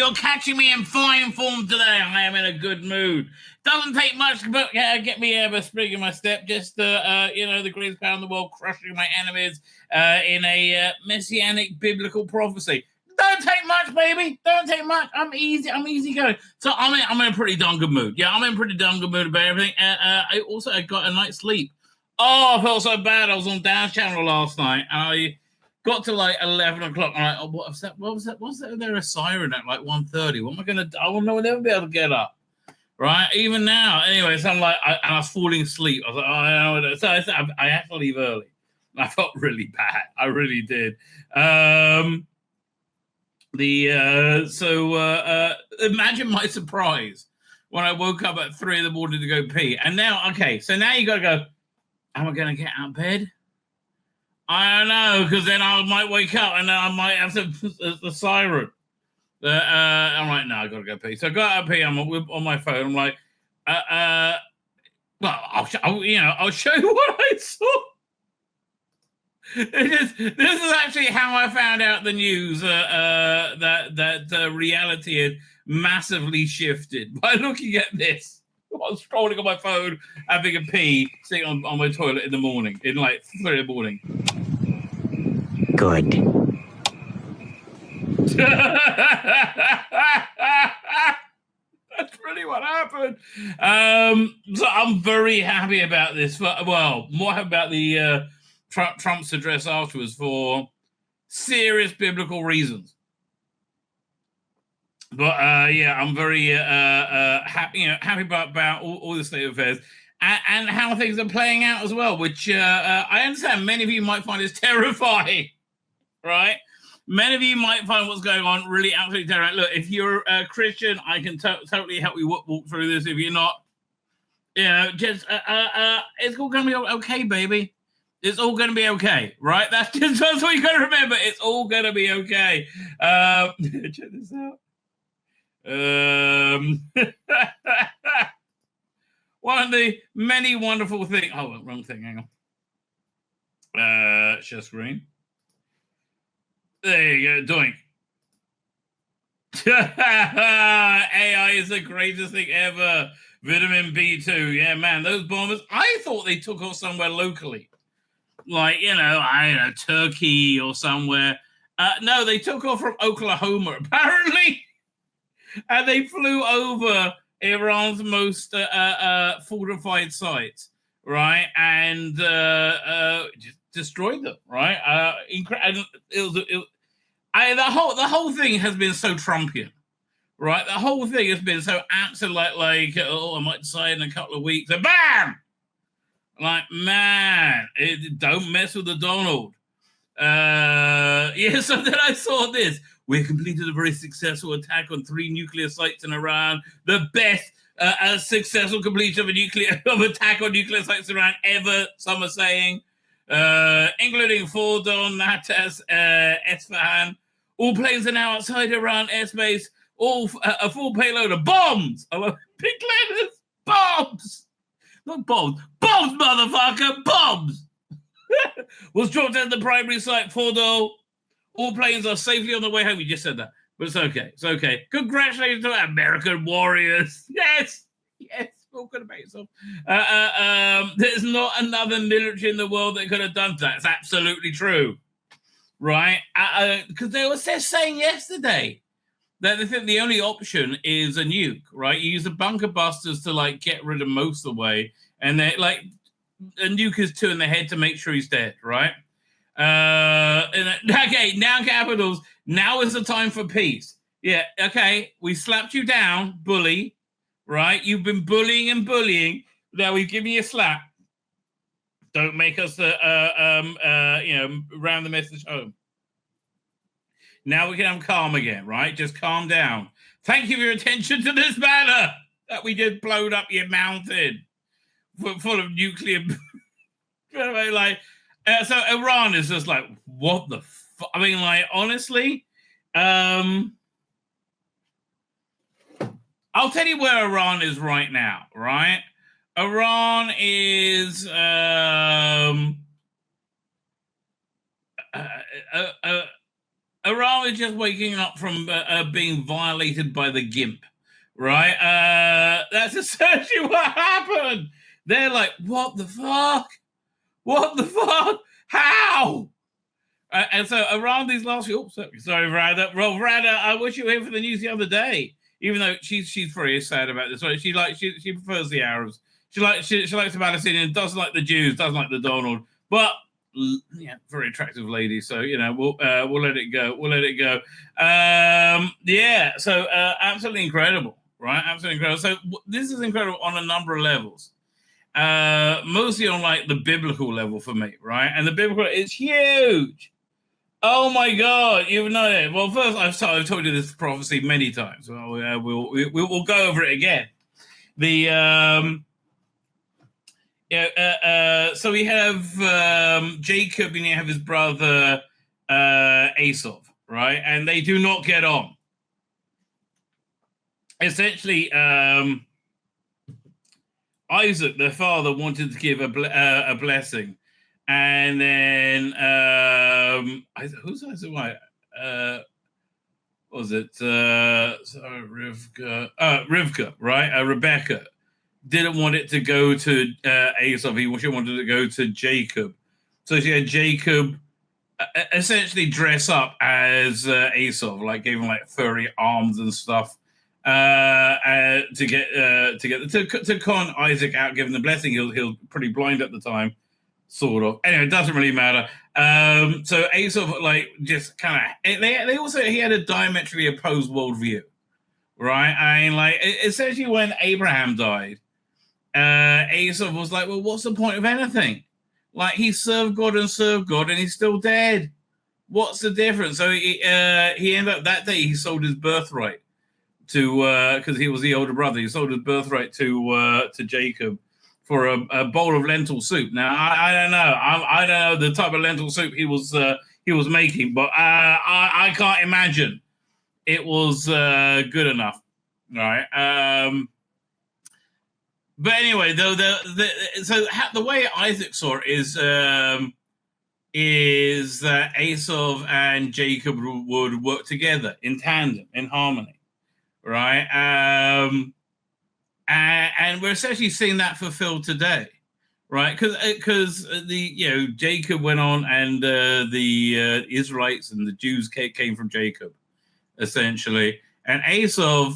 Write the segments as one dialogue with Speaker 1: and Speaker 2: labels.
Speaker 1: you're catching me in fine form today. I am in a good mood. Doesn't take much to get me a spring in my step. Just, the greatest power in the world, crushing my enemies in a messianic biblical prophecy. Don't take much, baby. Don't take much. I'm easy going. So I'm in a pretty darn good mood. Yeah, I'm in a pretty darn good mood about everything. I got a night's sleep. Oh, I felt so bad. I was on Dan's channel last night, and I got to like 11 o'clock. And I'm like, oh, what was that? What's that? There a siren at like 1:30? What am I going to do? I will never be able to get up. Right? Even now. Anyway, so I'm like, I was falling asleep. I was like, oh, no. So I had to leave early. I felt really bad. I really did. Imagine my surprise when I woke up at 3 a.m. to go pee. And now, okay, so now you got to go, am I going to get out of bed? I don't know, because then I might wake up and then I might have the siren. I'm like, no, I got to go pee. So I got out of pee. I'm on my phone. I'm like, I'll show you what I saw. This is actually how I found out the news that reality had massively shifted by looking at this. I was scrolling on my phone, having a pee, sitting on my toilet in the morning, in like 3 in the morning.
Speaker 2: Good.
Speaker 1: That's really what happened. So I'm very happy about this. Well, more about the Trump's address afterwards for serious biblical reasons. But I'm very happy about all the state of affairs and how things are playing out as well, which I understand many of you might find is terrifying, right? Many of you might find what's going on really absolutely terrifying. Look, if you're a Christian, I can totally help you walk through this. If you're not, just it's all going to be okay, baby. It's all going to be okay, right? That's what you got to remember. It's all going to be okay. Check this out. One of the many wonderful things. Oh, wrong thing. Hang on. Share screen. There you go. Doink. AI is the greatest thing ever. Vitamin B2. Yeah, man. Those bombers. I thought they took off somewhere locally. Like, I don't know, Turkey or somewhere. No, they took off from Oklahoma, apparently. And they flew over Iran's most fortified sites, right? And just destroyed them, right? The whole thing has been so Trumpian, right? The whole thing has been so absolute, like I might decide in a couple of weeks, and bam! Like, man, don't mess with the Donald. So then I saw this. We completed a very successful attack on 3 nuclear sites in Iran. The best successful completion of attack on nuclear sites in Iran ever, some are saying, including Fordow, Natas, Esfahan. All planes are now outside Iran airspace. All a full payload of bombs. Big letters, bombs. Not bombs. Bombs, motherfucker! Bombs! Was dropped at the primary site, Fordow. All planes are safely on the way home. We just said that. But it's okay. It's okay. Congratulations to American warriors. Yes. Feel good about yourself. There's not another military in the world that could have done that. It's absolutely true. Right? Because they're saying yesterday that they think the only option is a nuke, right? You use the bunker busters to, like, get rid of most of the way. And they're, like, a nuke is 2 in the head to make sure he's dead, right? Okay, now Capitals, now is the time for peace. Yeah, okay, we slapped you down, bully, right? You've been bullying. Now we've given you a slap. Don't make us, round the message home. Now we can have calm again, right? Just calm down. Thank you for your attention to this matter that we just blowed up your mountain full of nuclear. So Iran is just like, what the fuck? I mean, like, honestly, I'll tell you where Iran is right now, right? Iran is Iran is just waking up from being violated by the GIMP, right? That's essentially what happened. They're like, what the fuck? What the fuck? How? And so around these last few, sorry, Rada. Well, Rada, I wish you were here for the news the other day. Even though she's very sad about this, right? She prefers the Arabs. She likes the Palestinians, doesn't like the Jews, doesn't like the Donald, but yeah, very attractive lady. So we'll let it go. We'll let it go. Yeah. So absolutely incredible, right? Absolutely incredible. So this is incredible on a number of levels. Mostly on like the biblical level for me, right? And the biblical is huge. Oh my God, you know it. Well, first I've told you this prophecy many times. Well, we'll go over it again. So we have Jacob and you have his brother Esau, right? And they do not get on. Essentially, Isaac, their father, wanted to give a blessing. And then who's Isaac? What was it? Rivka, right? Rebecca didn't want it to go to Esau. She wanted to go to Jacob. So she had Jacob essentially dress up as Esau, like gave him like furry arms and stuff to con Isaac out, giving the blessing. He was pretty blind at the time. Sort of. Anyway, it doesn't really matter. So Esau, like, just kind of. They also he had a diametrically opposed worldview, right? I mean, like, essentially, when Abraham died, Esau was like, "Well, what's the point of anything? Like, he served God, and he's still dead. What's the difference?" So he ended up that day. He sold his birthright to because he was the older brother. He sold his birthright to Jacob for a bowl of lentil soup. Now I don't know. I don't know the type of lentil soup he was making, but I can't imagine it was good enough. All right. But anyway, though the way Isaac saw it is that Esau and Jacob would work together in tandem, in harmony, right? And we're essentially seeing that fulfilled today, right? Because Jacob went on, and the Israelites and the Jews came from Jacob, essentially. And Esau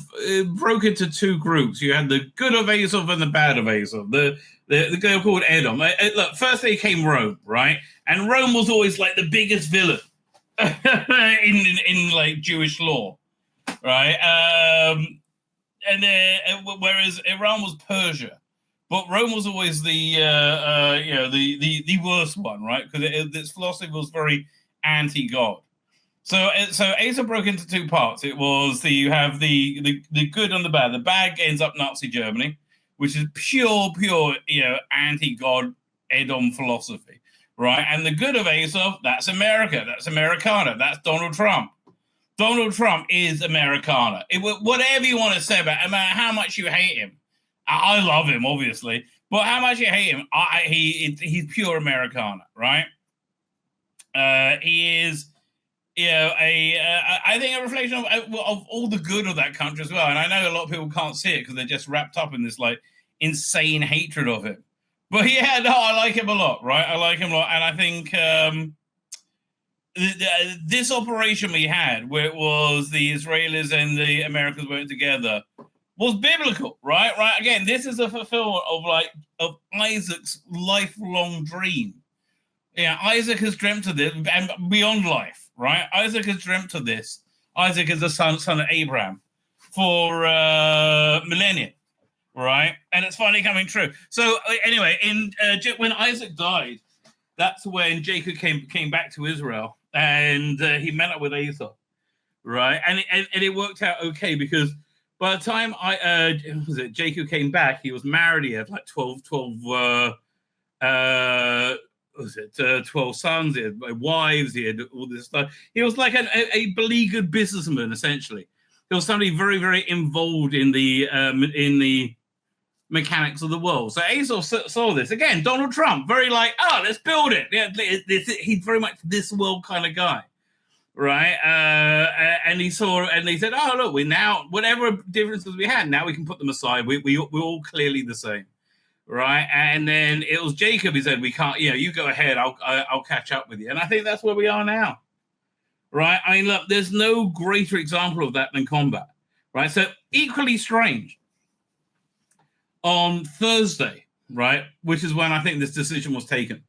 Speaker 1: broke into two groups. You had the good of Esau and the bad of Esau. The guy called Edom. Look, first they came Rome, right? And Rome was always like the biggest villain in like Jewish law, right? Whereas Iran was Persia, but Rome was always the worst one, right? Because its philosophy was very anti-God. So Asa broke into two parts. It was you have the good and the bad. The bad ends up Nazi Germany, which is pure anti-God Edom philosophy, right? And the good of Asa, that's America, that's Americana, that's Donald Trump. Donald Trump is Americana. Whatever you want to say about him, no matter how much you hate him, I love him, obviously, but how much you hate him, he's pure Americana, right? He is, I think a reflection of all the good of that country as well. And I know a lot of people can't see it because they're just wrapped up in this like insane hatred of him. But yeah, no, I like him a lot, right? I like him a lot, and I think this operation we had, where it was the Israelis and the Americans working together, was biblical, right? Right. Again, this is a fulfillment of Isaac's lifelong dream. Yeah, Isaac has dreamt of this, and beyond life, right? Isaac has dreamt of this. Isaac is the son of Abraham for millennia, right? And it's finally coming true. So anyway, when Isaac died, that's when Jacob came back to Israel, and he met up with Esau, right? And it worked out okay, because by the time Jacob came back, he was married. He had like 12 sons, he had wives, he had all this stuff. He was like a beleaguered businessman, essentially. He was somebody very, very involved in the mechanics of the world. So Esau saw this. Again, Donald Trump, very like, let's build it. Yeah, he's very much this world kind of guy, right? And he saw, and they said, "Oh, look, we now whatever differences we had, now we can put them aside. We're all clearly the same." Right, and then it was Jacob. He said, "We can't. You go ahead. I'll catch up with you." And I think that's where we are now. Right. I mean, look, there's no greater example of that than combat. Right. So equally strange. On Thursday, right, which is when I think this decision was taken.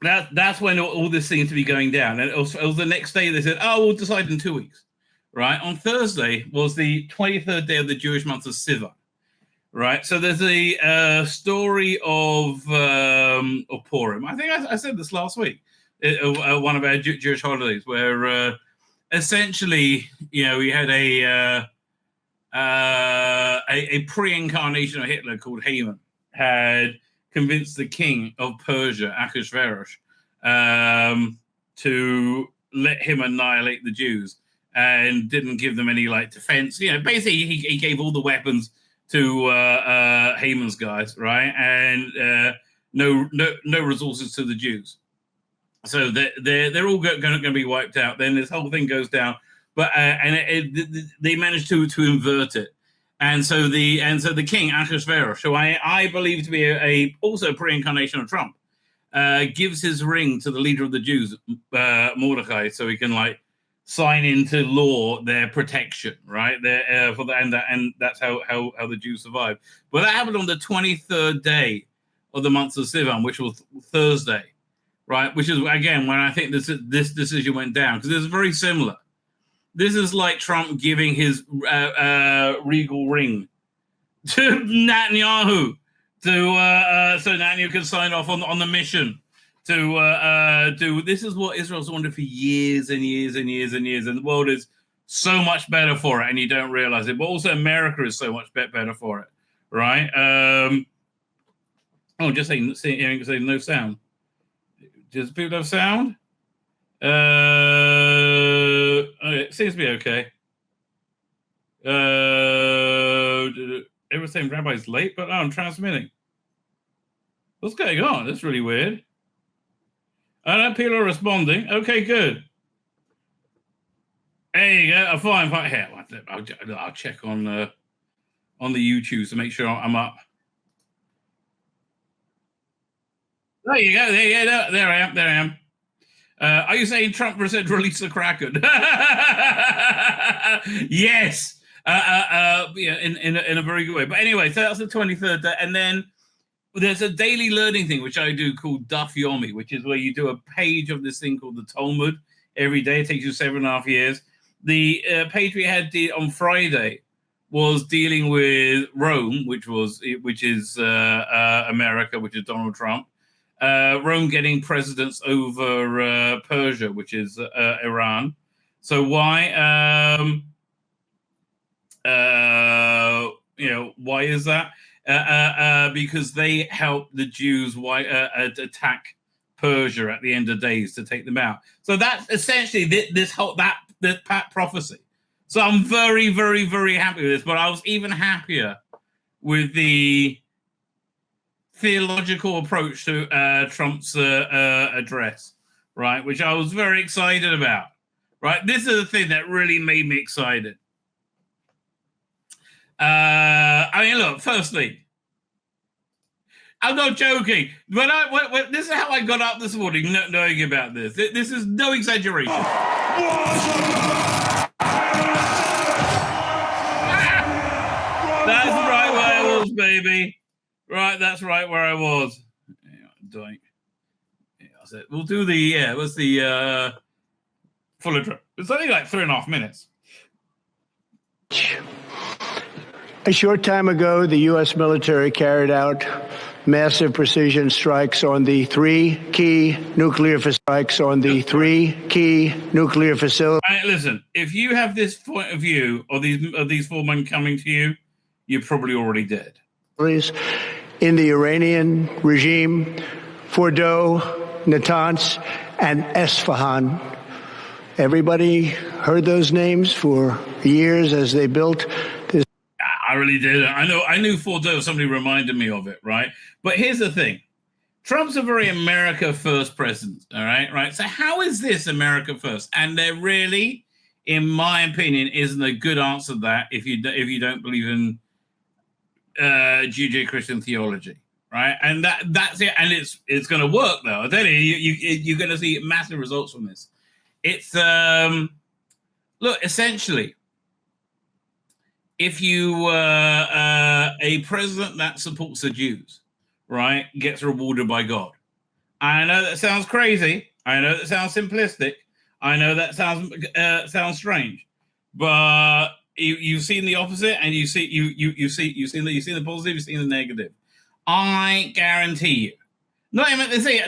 Speaker 1: That's when all this seemed to be going down. And it was the next day they said, "Oh, we'll decide in 2 weeks." Right. On Thursday was the 23rd day of the Jewish month of Sivan. Right, so there's a story of Purim. I think I said this last week, one of our Jewish holidays, where essentially, we had a pre-incarnation of Hitler called Haman had convinced the king of Persia, Ahasuerus, to let him annihilate the Jews, and didn't give them any defense. Basically he gave all the weapons to Haman's guys, right, and no resources to the Jews, so they're all going to be wiped out. Then this whole thing goes down, but they managed to invert it, and so the king Ahasuerus, who I believe to be also a pre-incarnation of Trump, gives his ring to the leader of the Jews, Mordecai, so he can sign into law their protection, right? For that, and that's how the Jews survived. But that happened on the 23rd day of the month of Sivan, which was Thursday, right? Which is again when I think this decision went down, because it's very similar. This is like Trump giving his regal ring to Netanyahu so Netanyahu can sign off on the mission. To do this is what Israel's wanted for years and years and years and years, and the world is so much better for it, and you don't realize it. But also America is so much better for it, right? Just saying no sound. Does people have sound? It seems to be okay. Everyone's saying Rabbi's late, but I'm transmitting. What's going on? That's really weird. I know people are responding. Okay, good. There you go. Fine. Here, I'll check on the YouTube to make sure I'm up. There you go. There I am. Are you saying Trump said release the Kraken? Yes. In a very good way. But anyway, so that's the 23rd day, and then there's a daily learning thing which I do called Daf Yomi, which is where you do a page of this thing called the Talmud every day. It takes you 7.5 years. The page we had on Friday was dealing with Rome, which is America, which is Donald Trump. Rome getting presidents over Persia, which is Iran. So why? Why is that? Because they helped the Jews attack Persia at the end of days to take them out. So that's essentially this prophecy. So I'm very, very, very happy with this. But I was even happier with the theological approach to Trump's address, right? Which I was very excited about. Right, this is the thing that really made me excited. Look, firstly, I'm not joking. When this is how I got up this morning, knowing about this. This is no exaggeration. That's right where I was, baby. Right, that's right where I was. We'll do what's the full intro? It's only 3.5 minutes.
Speaker 2: A short time ago, the U.S. military carried out massive precision strikes on the three key nuclear facilities.
Speaker 1: Listen, if you have this point of view of these 4 men coming to you, you're probably already dead.
Speaker 2: In the Iranian regime, Fordow, Natanz, and Esfahan. Everybody heard those names for years as they built this.
Speaker 1: I really did. I knew Fordow. Somebody reminded me of it, right? But here's the thing. Trump's a very America first president, all right, right? So how is this America first? And there really, in my opinion, isn't a good answer to that if you don't believe in Judeo-Christian theology, right? And that's it. And it's going to work though. I tell you, you're going to see massive results from this. It's look, essentially, if you a president that supports the Jews, right, gets rewarded by God. I know that sounds crazy. I know that sounds simplistic. I know that sounds strange, but you've seen the opposite, and you've seen the positive, you've seen the negative. I guarantee you. Not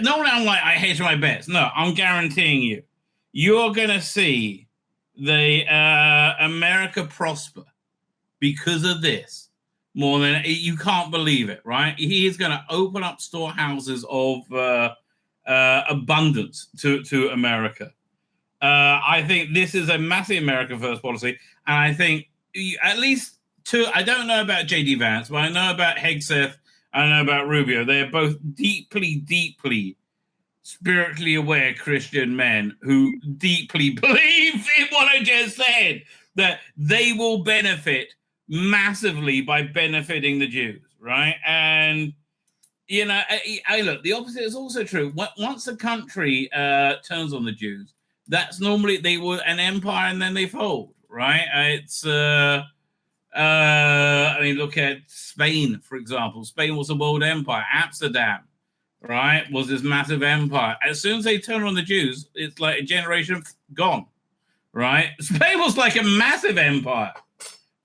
Speaker 1: normally I'm like, I hedge my bets. No, I'm guaranteeing you, you're gonna see the America prosper because of this. More than you can't believe it, right? He is going to open up storehouses of abundance to America. I think this is a massive America first policy, and I think at least two. I don't know about J.D. Vance, but I know about Hegseth. I know about Rubio. They're both deeply spiritually aware Christian men who deeply believe in what I just said, that they will benefit massively by benefiting the Jews, right? And you know, I look, the opposite is also true. Once a country turns on the Jews, that's normally they were an empire and then they fold, right? It's I mean, look at Spain, for example. Spain was a world empire. Amsterdam, right, was this massive empire. As soon as they turn on the Jews, it's like a generation gone, right? Spain was like a massive empire.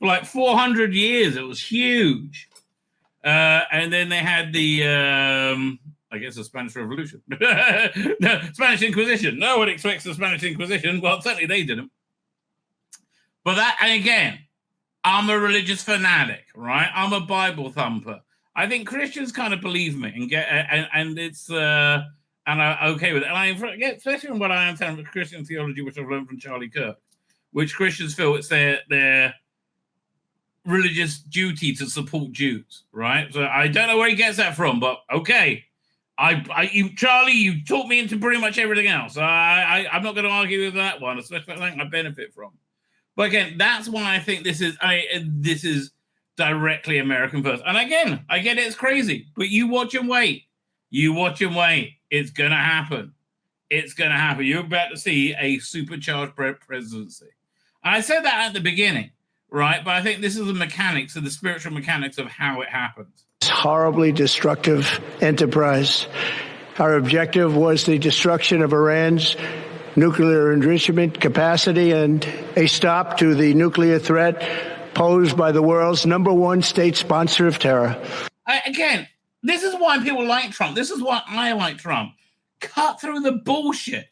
Speaker 1: For like 400 years, it was huge. And then they had the, I guess, the Spanish Revolution. The Spanish Inquisition. No one expects the Spanish Inquisition. Well, certainly they didn't. But that, and again, I'm a religious fanatic, right? I'm a Bible thumper. I think Christians kind of believe me and get, and it's, and I'm okay with it. And I forget, especially from what I understand from Christian theology, which I've learned from Charlie Kirk, which Christians feel it's their religious duty to support Jews, right? So I don't know where he gets that from, but okay. Charlie, you taught me into pretty much everything else. I'm not going to argue with that one, especially I think I benefit from. But again, that's why I think this is directly American first. And again, I get it, it's crazy, but you watch and wait. You watch and wait. It's going to happen. It's going to happen. You're about to see a supercharged presidency. And I said that at the beginning. Right, but I think this is the mechanics, of the spiritual mechanics of how it happens.
Speaker 2: Horribly destructive enterprise. Our objective was the destruction of Iran's nuclear enrichment capacity and a stop to the nuclear threat posed by the world's #1 state sponsor of terror.
Speaker 1: Again, this is why people like Trump. This is why I like Trump. Cut through the bullshit.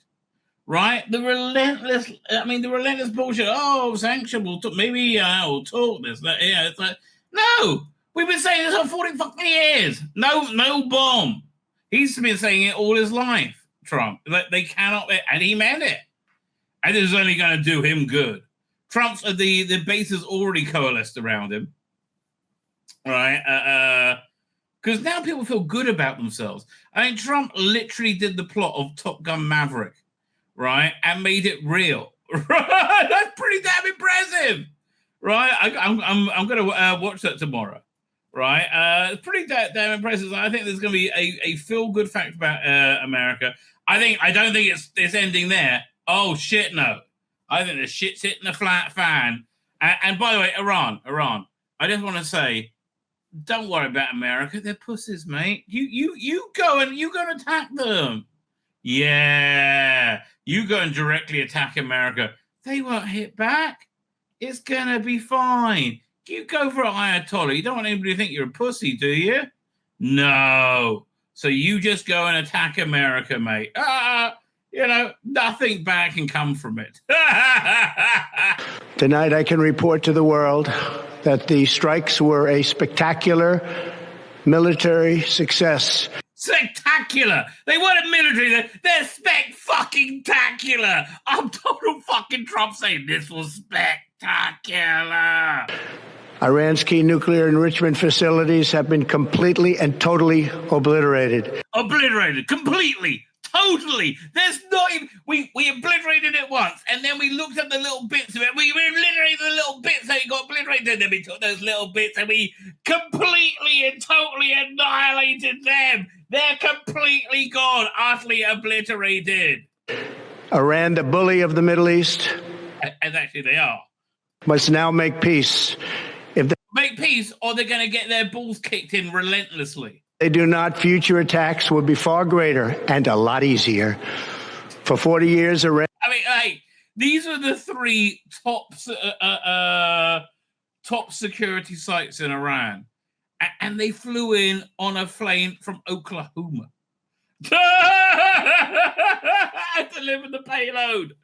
Speaker 1: Right? The relentless bullshit. Oh, sanction, we'll talk, maybe we'll talk this. Yeah, it's like, no, we've been saying this for 40 fucking years. No bomb. He's been saying it all his life, Trump. That they cannot, and he meant it. And it's only going to do him good. Trump's, the base has already coalesced around him. Right? Because now people feel good about themselves. I mean, Trump literally did the plot of Top Gun Maverick. Right, and made it real. Right, that's pretty damn impressive. Right, I'm going to watch that tomorrow. Right, it's pretty damn impressive. I think there's going to be a feel good fact about America. I don't think it's ending there. Oh shit, no. I think the shit's hitting a flat fan. And by the way, Iran. I just want to say, don't worry about America. They're pussies, mate. You go and attack them. Yeah, you go and directly attack America. They won't hit back. It's going to be fine. You go for an Ayatollah. You don't want anybody to think you're a pussy, do you? No. So you just go and attack America, mate. Nothing bad can come from it.
Speaker 2: Tonight I can report to the world that the strikes were a spectacular military success.
Speaker 1: Spectacular. They weren't military. They're spec-fucking-tacular. I'm Donald fucking Trump saying this was spectacular.
Speaker 2: Iran's key nuclear enrichment facilities have been completely and totally obliterated.
Speaker 1: Obliterated. Completely. Totally. There's not even... We obliterated it once, and then we looked at the little bits of it. We obliterated the little bits that it got obliterated, and then we took those little bits and we completely and totally annihilated them. They're completely gone. Utterly obliterated.
Speaker 2: Iran, the bully of the Middle East...
Speaker 1: And actually they are.
Speaker 2: ...must now make peace. If
Speaker 1: make peace, or they're going to get their balls kicked in relentlessly.
Speaker 2: They do not, future attacks would be far greater and a lot easier. For 40 years, Iran...
Speaker 1: I mean, hey, these are the three top security sites in Iran. And they flew in on a plane from Oklahoma to deliver the payload.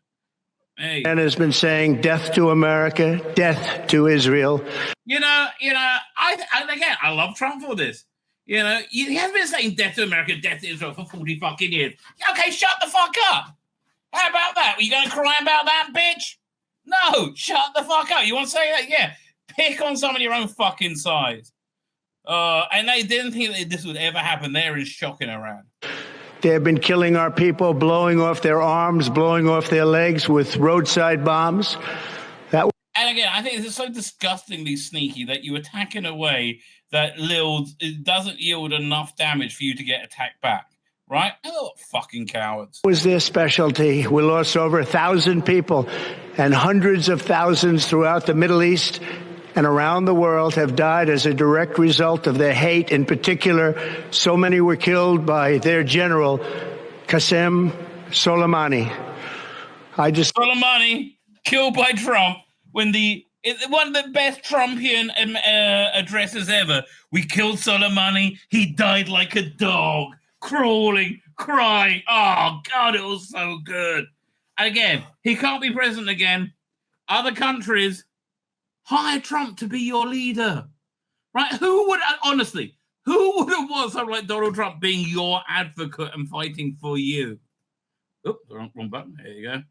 Speaker 1: Hey.
Speaker 2: And has been saying death to America, death to Israel.
Speaker 1: I love Trump for this. He has been saying death to America, death to Israel for 40 fucking years. Okay, shut the fuck up. How about that? Were you going to cry about that, bitch? No, shut the fuck up. You want to say that? Yeah. Pick on some of your own fucking size. And they didn't think that this would ever happen. They're in shock in Iran.
Speaker 2: They have been killing our people, blowing off their arms, blowing off their legs with roadside bombs.
Speaker 1: And again, I think this is so disgustingly sneaky that you attack in a way that it doesn't yield enough damage for you to get attacked back, right? Oh, fucking cowards.
Speaker 2: Was their specialty. We lost over 1,000 people, and hundreds of thousands throughout the Middle East and around the world have died as a direct result of their hate. In particular, so many were killed by their general, Qasem Soleimani.
Speaker 1: Soleimani, killed by Trump, one of the best Trumpian addresses ever. We killed Soleimani. He died like a dog, crawling, crying. Oh, God, it was so good. And again, he can't be president again. Other countries... hire Trump to be your leader, right? Who would have wanted someone like Donald Trump being your advocate and fighting for you? Oh, wrong button. There you go.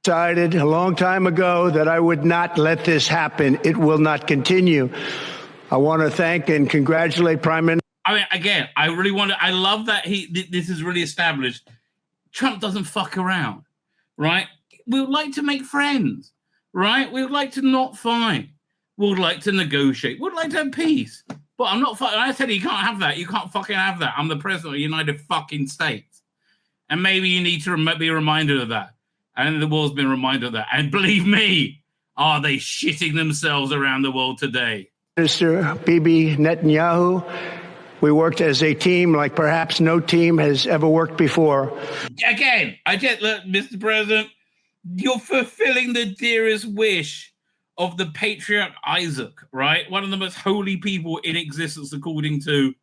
Speaker 2: Decided a long time ago that I would not let this happen. It will not continue. I want to thank and congratulate Prime Minister.
Speaker 1: I mean, again, I love that this is really established. Trump doesn't fuck around, right? We would like to make friends. Right? We would like to not fight. We would like to negotiate. We would like to have peace. But I'm not fucking... I said you can't have that. You can't fucking have that. I'm the president of the United fucking States. And maybe you need to be reminded of that. And the world's been reminded of that. And believe me, are they shitting themselves around the world today?
Speaker 2: Minister Bibi Netanyahu, we worked as a team like perhaps no team has ever worked before.
Speaker 1: Again, look, Mr. President... you're fulfilling the dearest wish of the patriarch Isaac, right? One of the most holy people in existence, according to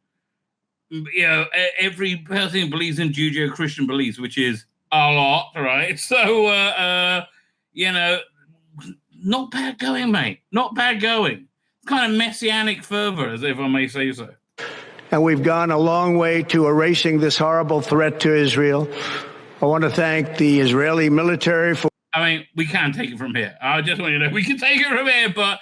Speaker 1: every person who believes in Judeo-Christian beliefs, which is a lot, right? So, not bad going, mate. Not bad going. It's kind of messianic fervor, as if I may say so.
Speaker 2: And we've gone a long way to erasing this horrible threat to Israel. I want to thank the Israeli military for...
Speaker 1: I mean, we can't take it from here. I just want you to know we can take it from here, but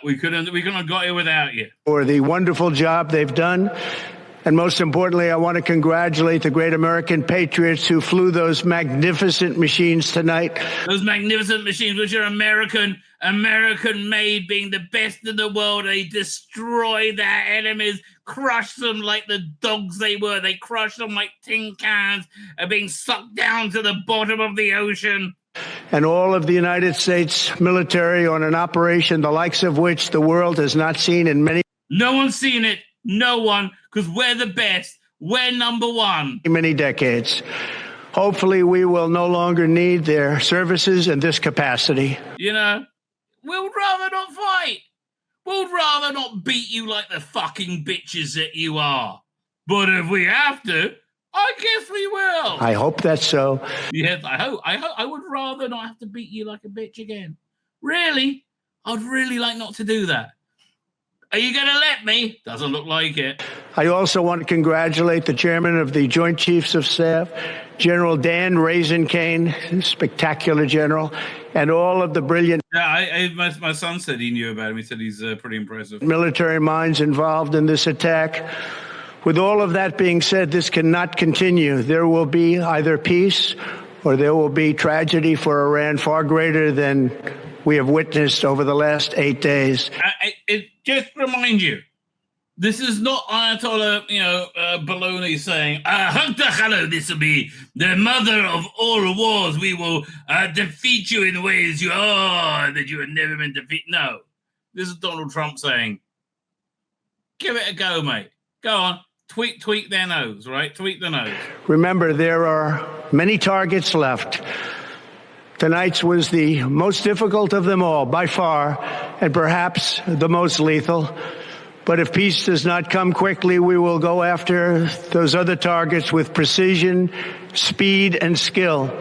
Speaker 1: we couldn't have got it without you.
Speaker 2: For the wonderful job they've done. And most importantly, I want to congratulate the great American patriots who flew those magnificent machines tonight.
Speaker 1: Those magnificent machines, which are American-made, being the best in the world. They destroy their enemies, crush them like the dogs they were. They crush them like tin cans, are being sucked down to the bottom of the ocean.
Speaker 2: And all of the United States military on an operation the likes of which the world has not seen in many...
Speaker 1: No one's seen it. No one, because we're the best. We're number one.
Speaker 2: Many decades. Hopefully we will no longer need their services in this capacity.
Speaker 1: We'd rather not fight. We'd rather not beat you like the fucking bitches that you are. But if we have to, I guess we will.
Speaker 2: I hope that's so.
Speaker 1: Yes, I hope. I would rather not have to beat you like a bitch again. Really? I'd really like not to do that. Are you going to let me? Doesn't look like it.
Speaker 2: I also want to congratulate the chairman of the Joint Chiefs of Staff, General Dan Raisin-Kane, spectacular general, and all of the brilliant
Speaker 1: my son said he knew about him. He said he's pretty impressive.
Speaker 2: Military minds involved in this attack. With all of that being said, this cannot continue. There will be either peace or there will be tragedy for Iran far greater than we have witnessed over the last 8 days.
Speaker 1: It just remind you, this is not Ayatollah, baloney saying, this will be the mother of all wars. We will defeat you in ways that you were never meant to defeat. No, this is Donald Trump saying, give it a go, mate. Go on, tweak their nose, right? Tweak the nose.
Speaker 2: Remember, there are many targets left. Tonight's was the most difficult of them all, by far, and perhaps the most lethal. But if peace does not come quickly, we will go after those other targets with precision, speed, and skill.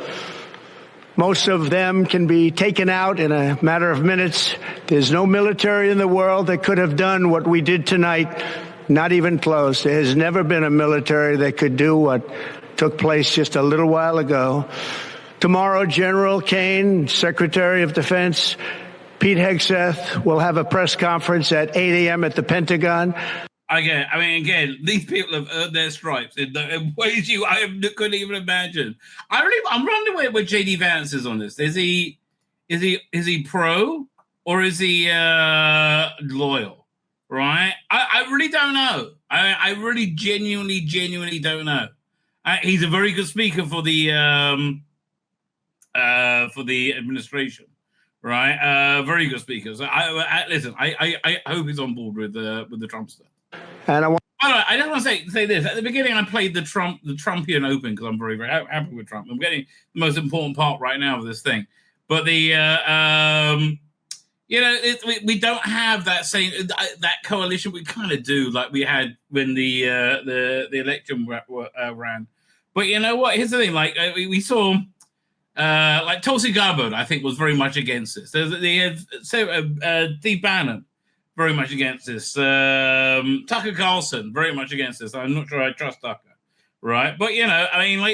Speaker 2: Most of them can be taken out in a matter of minutes. There's no military in the world that could have done what we did tonight, not even close. There has never been a military that could do what took place just a little while ago. Tomorrow, General Kane, Secretary of Defense, Pete Hegseth will have a press conference at 8 a.m. at the Pentagon.
Speaker 1: Again, these people have earned their stripes in ways I couldn't even imagine. I'm wondering where J.D. Vance is on this. Is he pro or is he loyal? Right? I really don't know. I really genuinely don't know. He's a very good speaker for the administration. Right, very good speakers. Listen. I hope he's on board with the Trump stuff.
Speaker 2: And
Speaker 1: I just want to say this. At the beginning, I played the Trumpian Open because I'm very, very happy with Trump. I'm getting the most important part right now of this thing. But we don't have that same that coalition. We kind of do, like we had when the election ran. But you know what? Here's the thing. Like we saw. Like Tulsi Gabbard, I think, was very much against this. They had Steve Bannon very much against this. Tucker Carlson very much against this. I'm not sure I trust Tucker, right? But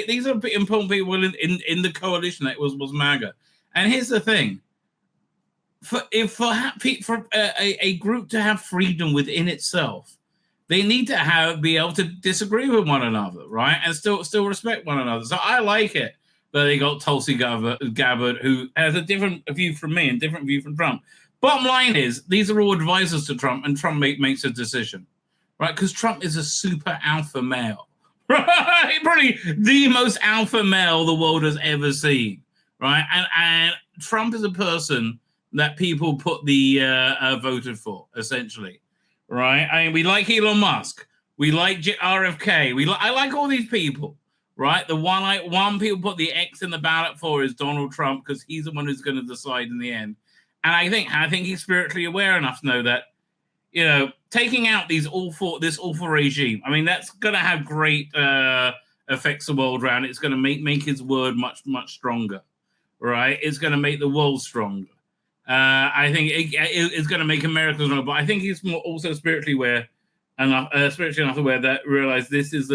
Speaker 1: these are important people in the coalition that was MAGA. And here's the thing: for a group to have freedom within itself, they need to be able to disagree with one another, right, and still respect one another. So I like it. But they got Tulsi Gabbard, who has a different view from me and different view from Trump. Bottom line is, these are all advisors to Trump, and Trump makes a decision, right? Because Trump is a super alpha male, right? Probably the most alpha male the world has ever seen, right? And Trump is a person that people voted for, essentially, right? I mean, we like Elon Musk, we like RFK, I like all these people. Right, the one people put the X in the ballot for is Donald Trump because he's the one who's going to decide in the end. And I think he's spiritually aware enough to know that, taking out this awful regime. I mean, that's going to have great effects the world around. It's going to make his word much stronger. Right, it's going to make the world stronger. I think it's going to make America stronger. But I think he's also spiritually aware. Spiritually enough aware that realize this is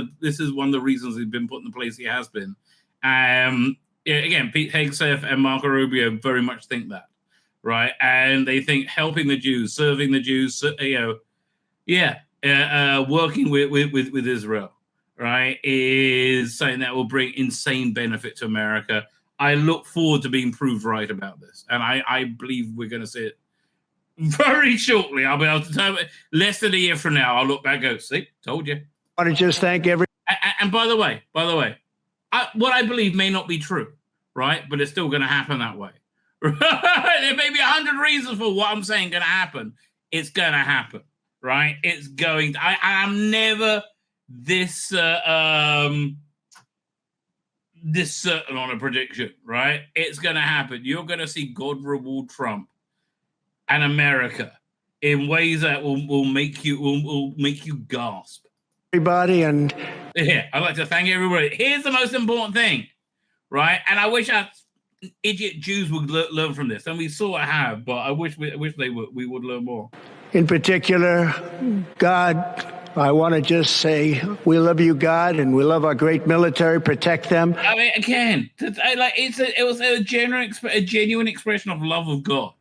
Speaker 1: one of the reasons he's been put in the place he has been. Again, Pete Hegseth and Marco Rubio very much think that, right? And they think helping the Jews, serving the Jews, working with Israel, right, is something that will bring insane benefit to America. I look forward to being proved right about this, and I believe we're going to see it. Very shortly, I'll be able to tell you. Less than a year from now, I'll look back and go, see, told you.
Speaker 2: I want to just thank every...
Speaker 1: And by the way, what I believe may not be true, right? But it's still going to happen that way. There may be 100 reasons for what I'm saying going to happen. It's going to happen, right? It's going to... I'm never this this certain on a prediction, right? It's going to happen. You're going to see God reward Trump and America in ways that will make you gasp.
Speaker 2: Everybody, and
Speaker 1: I'd like to thank everybody. Here's the most important thing, right? And I wish idiot Jews would learn from this, and we sort of have, but I wish we would learn more.
Speaker 2: In particular, God I want to just say we love you, God, and we love our great military. Protect them.
Speaker 1: I mean, again, it was a genuine expression of love of God.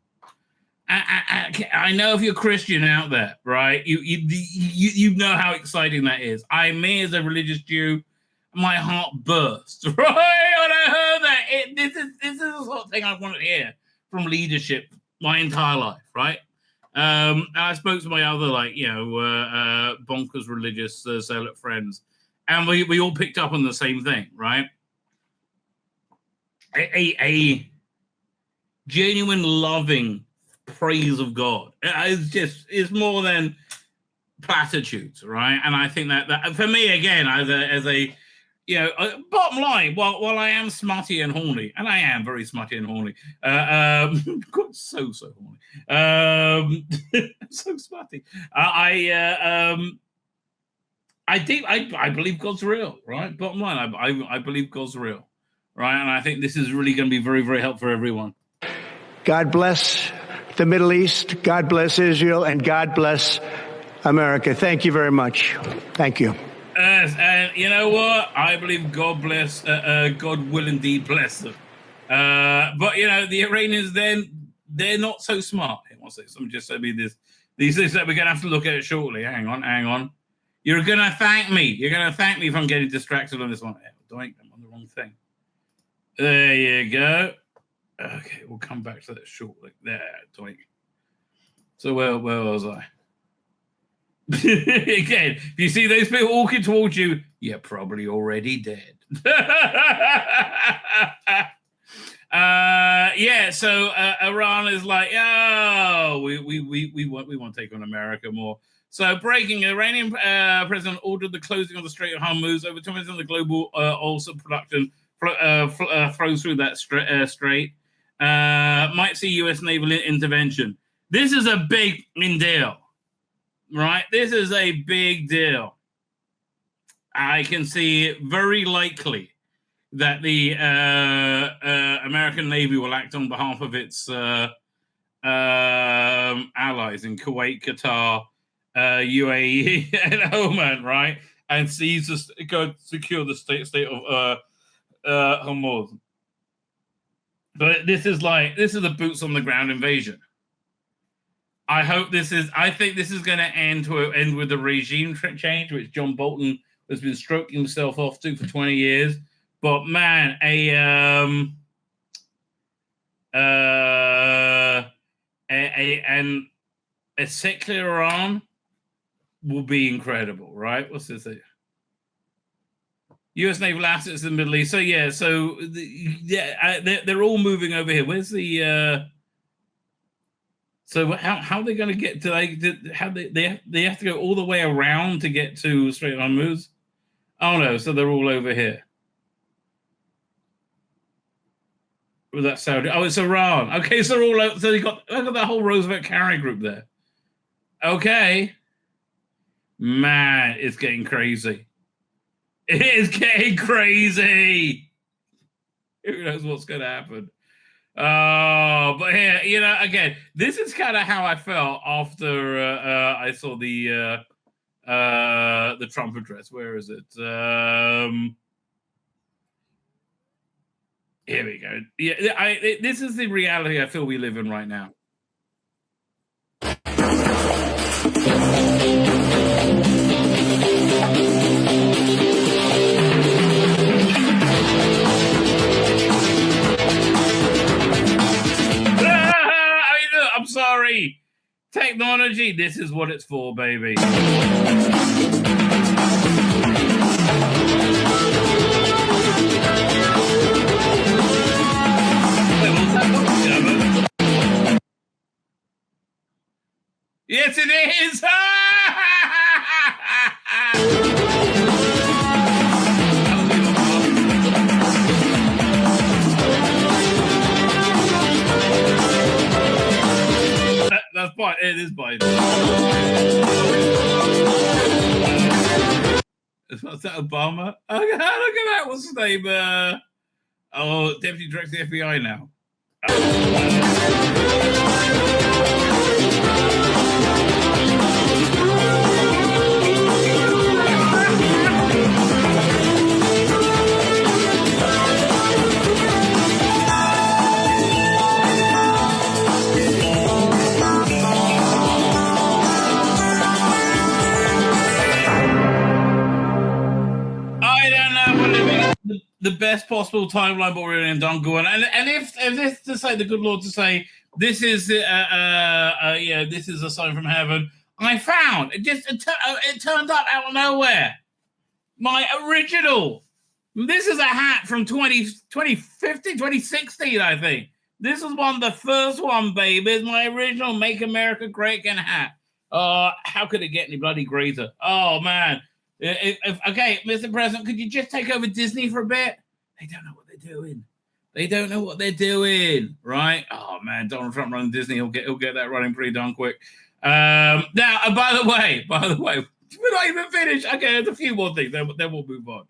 Speaker 1: I know if you're Christian out there, right? You know how exciting that is. Me as a religious Jew, my heart burst, right? When I heard that, this is the sort of thing I wanted to hear from leadership my entire life, right? I spoke to my other, bonkers religious zealot friends, and we all picked up on the same thing, right? A genuine loving praise of God. It's more than platitudes, right? And I think that for me, again, as a bottom line, while I am smutty and horny, and I am very smutty and horny, God, so horny, so smutty. I believe God's real, right? Bottom line, I believe God's real, right? And I think this is really going to be very, very helpful for everyone.
Speaker 2: God bless the Middle East, God bless Israel, and God bless America. Thank you very much. Thank you.
Speaker 1: And you know what? I believe God will indeed bless them. But the Iranians, they're not so smart. Someone just said me this. These things that we're going to have to look at it shortly. Hang on. You're going to thank me. You're going to thank me if I'm getting distracted on this one. Doink, I'm on the wrong thing. There you go. Okay, we'll come back to that shortly. There, doink. So where was I? Again, if you see those people walking towards you, you're probably already dead. So Iran is like, we want to take on America more. So breaking, Iranian president ordered the closing of the Strait of Hormuz. Over 2% of the global oil production flows through that strait. Might see U.S. naval intervention. This is a big deal. Right, this is a big deal. I can see it very likely that the American Navy will act on behalf of its allies in Kuwait, Qatar, UAE, and Oman, right? And seize go secure the state of Hormuz. But this is a boots on the ground invasion. I think this is going to end with the regime change, which John Bolton has been stroking himself off to for 20 years. But man, a secular Iran will be incredible, right? What's this? U.S. naval assets in the Middle East. They're all moving over here. Where's the? So how are they going to get to they have to go all the way around to get to Strait of Hormuz? Oh no, so they're all over here. Was that Saudi? Oh, it's Iran. Okay, so they're all over, so look at that whole Roosevelt Carey group there. Okay. Man, it's getting crazy. It is getting crazy. Who knows what's going to happen? But here, again, this is kind of how I felt after I saw the Trump address. Where is it? Here we go. Yeah, this is the reality I feel we live in right now. I'm sorry. Technology, this is what it's for, baby. Wait, what's that? Yes, it is. That's Biden. It is Biden. Is that Obama? Oh, look at that. What's his name? Deputy Director of the FBI now. best possible timeline, but we're in Don Guan. And if this to say the good Lord to say this is this is a sign from heaven, I found it turned up out of nowhere. My original. This is a hat from 2015, 2016, I think. This is the first one, baby. It's my original Make America Great Again hat. How could it get any bloody greater? Oh, man. Okay, Mr. President, could you just take over Disney for a bit? They don't know what they're doing. They don't know what they're doing, right? Oh, man, Donald Trump running Disney. He'll get that running pretty darn quick. Now, by the way, we're not even finished. Okay, there's a few more things. Then we'll move on.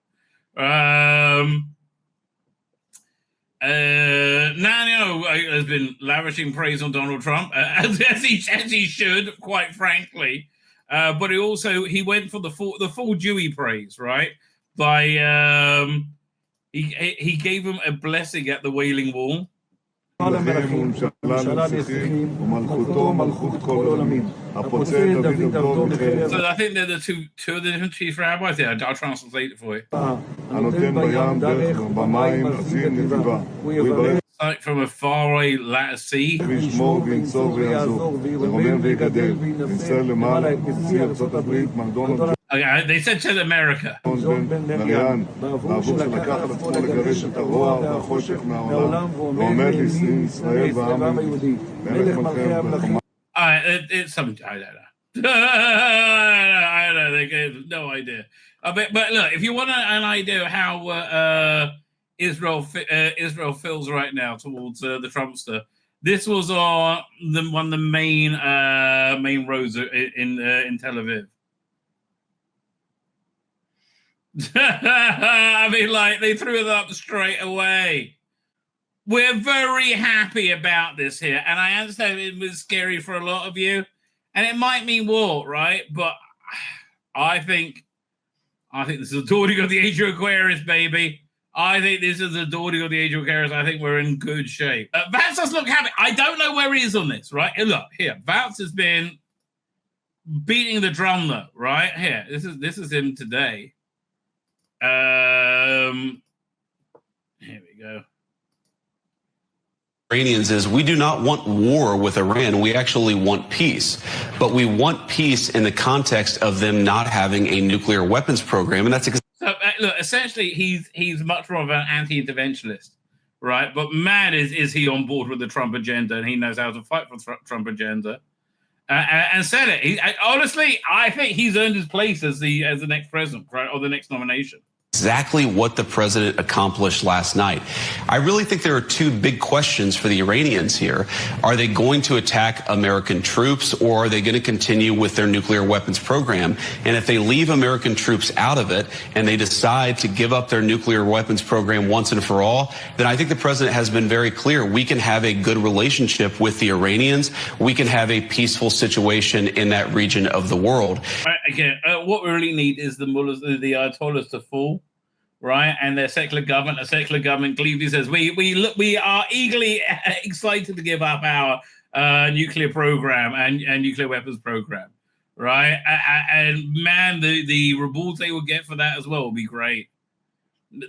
Speaker 1: Nanyo has been lavishing praise on Donald Trump, as he should, quite frankly. But he went for the full Jewy praise, right? By he gave him a blessing at the Wailing Wall. So I think they're the two of the different chief rabbis there. I'll translate it for you. Like from a faraway sea. Okay, they said to America. It's something I don't know. I don't know. They gave no idea. But look, if you want an idea of how Israel feels right now towards the Trumpster, this was on one of the main roads in Tel Aviv. I mean, like, they threw it up straight away. We're very happy about this here, and I understand it was scary for a lot of you, and it might mean war, right? But I think this is the dawning of the age of Aquarius, baby. I think this is the dawning of the age of Aquarius. I think we're in good shape. Vance does look happy. I don't know where he is on this, right? Look here, Vance has been beating the drum, though, right? Here, this is him today. Here we go.
Speaker 3: Iranians is we do not want war with Iran. We actually want peace, but we want peace in the context of them not having a nuclear weapons program, and that's
Speaker 1: so. Look, essentially, he's much more of an anti-interventionist, right? But man, is he on board with the Trump agenda, and he knows how to fight for Trump agenda, and said it. Honestly, I think he's earned his place as the next president, right, or the next nomination.
Speaker 3: Exactly what the president accomplished last night. I really think there are two big questions for the Iranians here. Are they going to attack American troops, or are they going to continue with their nuclear weapons program? And if they leave American troops out of it and they decide to give up their nuclear weapons program once and for all, then I think the president has been very clear. We can have a good relationship with the Iranians. We can have a peaceful situation in that region of the world.
Speaker 1: Again, what we really need is the mullahs, the ayatollahs to fall. Right, and their secular government, Levy says we are eagerly excited to give up our nuclear program and nuclear weapons program, right? And man, the rewards they will get for that as well will be great.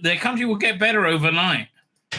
Speaker 1: Their country will get better overnight.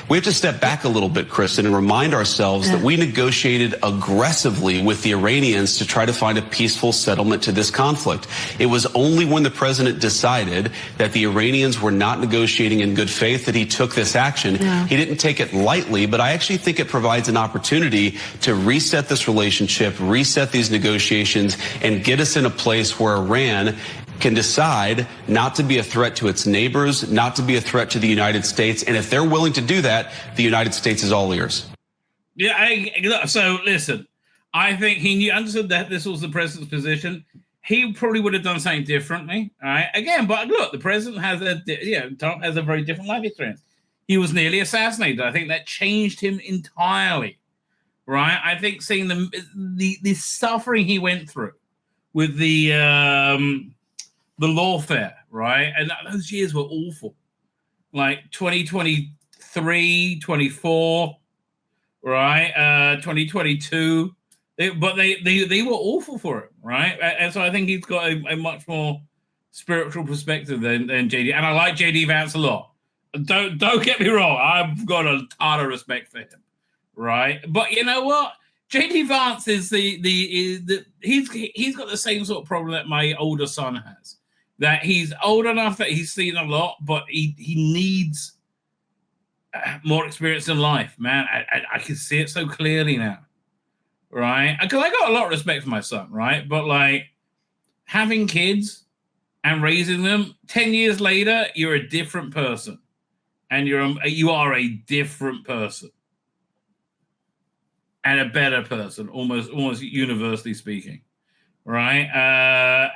Speaker 3: We have to step back a little bit, Kristen, and remind ourselves that we negotiated aggressively with the Iranians to try to find a peaceful settlement to this conflict. It was only when the president decided that the Iranians were not negotiating in good faith that he took this action. Yeah. He didn't take it lightly, but I actually think it provides an opportunity to reset this relationship, reset these negotiations, and get us in a place where Iran can decide not to be a threat to its neighbors, not to be a threat to the United States. And if they're willing to do that, the United States is all ears.
Speaker 1: Yeah, so listen, I think he understood that this was the president's position. He probably would have done something differently, all right? Again, but look, the president has Trump has a very different life experience. He was nearly assassinated. I think that changed him entirely, right? I think seeing the suffering he went through with the lawfare, right? And those years were awful. Like 2023, 24, right? 2022. But they were awful for him, right? And so I think he's got a much more spiritual perspective than JD. And I like JD Vance a lot. Don't get me wrong. I've got a ton of respect for him, right? But you know what? JD Vance is he's got the same sort of problem that my older son has. That he's old enough that he's seen a lot, but he needs more experience in life, man. I can see it so clearly now, right? Because I got a lot of respect for my son, right? But like having kids and raising them, 10 years later, you're a different person, and you are a different person, and a better person, almost universally speaking, right?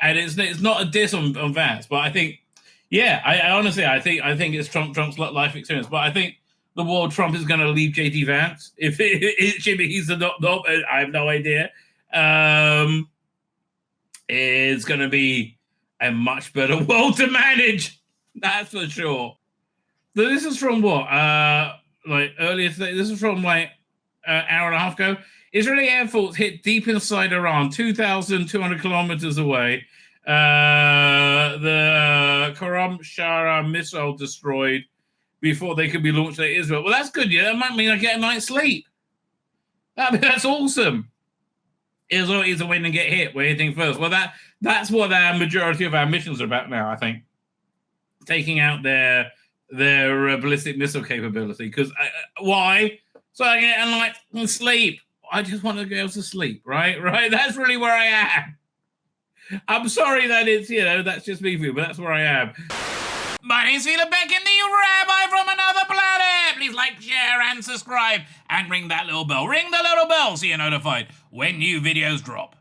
Speaker 1: And it's not a diss on Vance, but I think, yeah, I honestly I think it's Trump's life experience, but I think the world Trump is going to leave JD Vance. If he's the top, I have no idea. It's going to be a much better world to manage. That's for sure. So this is from what? Like earlier today. This is from like an hour and a half ago. Israeli Air Force hit deep inside Iran, 2,200 kilometers away. The Karam Shara missile destroyed before they could be launched at Israel. Well, that's good. Yeah, that might mean I get a night's sleep. That's awesome. Israel is a win and get hit. We're hitting first. Well, that's what the majority of our missions are about now, I think. Taking out their ballistic missile capability. Because why? So I get and sleep. I just want to be able to sleep, right? Right? That's really where I am. I'm sorry that it's, that's just me for you, but that's where I am. My name's Tzvi Lebetkin, the Rabbi from another planet. Please like, share, and subscribe. And ring that little bell. Ring the little bell so you're notified when new videos drop.